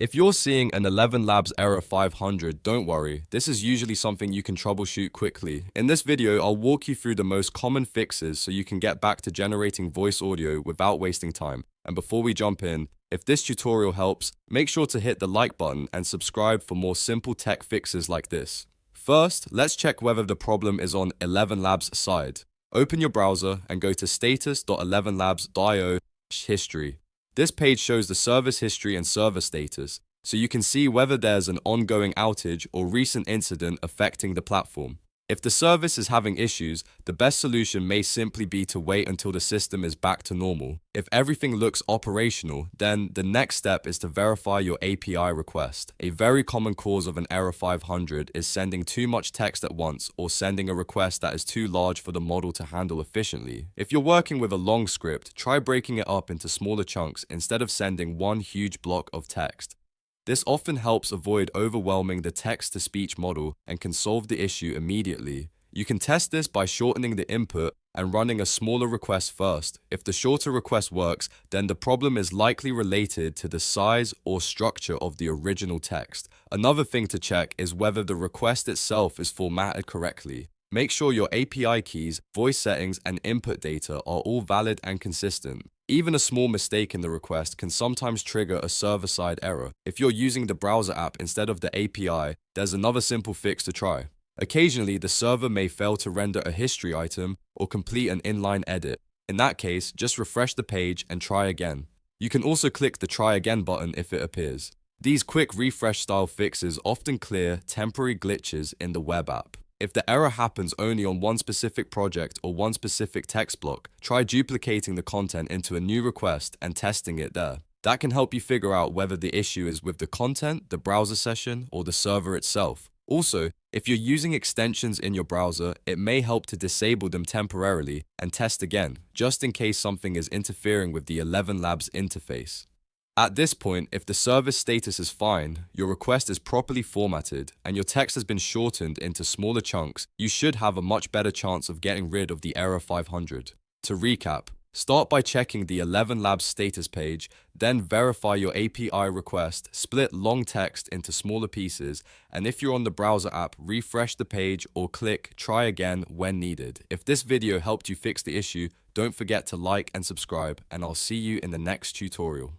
If you're seeing an ElevenLabs error 500, don't worry, this is usually something you can troubleshoot quickly. In this video, I'll walk you through the most common fixes so you can get back to generating voice audio without wasting time. And before we jump in, if this tutorial helps, make sure to hit the like button and subscribe for more simple tech fixes like this. First, let's check whether the problem is on ElevenLabs' side. Open your browser and go to status.elevenlabs.io/history. This page shows the service history and server status, so you can see whether there's an ongoing outage or recent incident affecting the platform. If the service is having issues, the best solution may simply be to wait until the system is back to normal. If everything looks operational, then the next step is to verify your API request. A very common cause of an error 500 is sending too much text at once or sending a request that is too large for the model to handle efficiently. If you're working with a long script, try breaking it up into smaller chunks instead of sending one huge block of text. This often helps avoid overwhelming the text-to-speech model and can solve the issue immediately. You can test this by shortening the input and running a smaller request first. If the shorter request works, then the problem is likely related to the size or structure of the original text. Another thing to check is whether the request itself is formatted correctly. Make sure your API keys, voice settings, and input data are all valid and consistent. Even a small mistake in the request can sometimes trigger a server-side error. If you're using the browser app instead of the API, there's another simple fix to try. Occasionally, the server may fail to render a history item or complete an inline edit. In that case, just refresh the page and try again. You can also click the Try Again button if it appears. These quick refresh-style fixes often clear temporary glitches in the web app. If the error happens only on one specific project or one specific text block, try duplicating the content into a new request and testing it there. That can help you figure out whether the issue is with the content, the browser session, or the server itself. Also, if you're using extensions in your browser, it may help to disable them temporarily and test again, just in case something is interfering with the ElevenLabs interface. At this point, if the service status is fine, your request is properly formatted, and your text has been shortened into smaller chunks, you should have a much better chance of getting rid of the error 500. To recap, start by checking the ElevenLabs status page, then verify your API request, split long text into smaller pieces, and if you're on the browser app, refresh the page or click Try Again when needed. If this video helped you fix the issue, don't forget to like and subscribe, and I'll see you in the next tutorial.